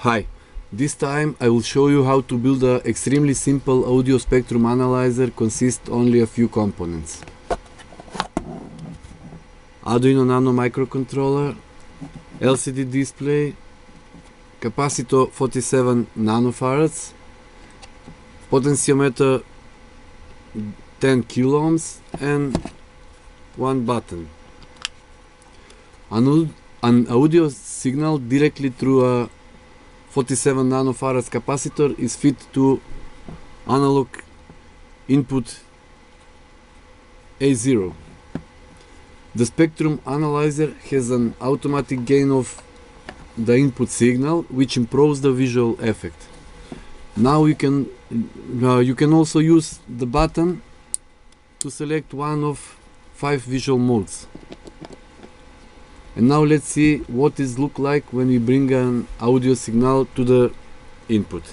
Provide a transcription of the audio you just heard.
Hi, this time I will show you how to build an extremely simple audio spectrum analyzer consist only a few components. Arduino Nano microcontroller, LCD display, capacitor 47 nanofarads, potentiometer 10 kilo ohms and one button. An audio signal directly through a 47 nanofarads capacitor is fed to analog input A0. The spectrum analyzer has an automatic gain of the input signal, which improves the visual effect. Now you can also use the button to select one of 5 visual modes. And now let's see what it looks like when we bring an audio signal to the input.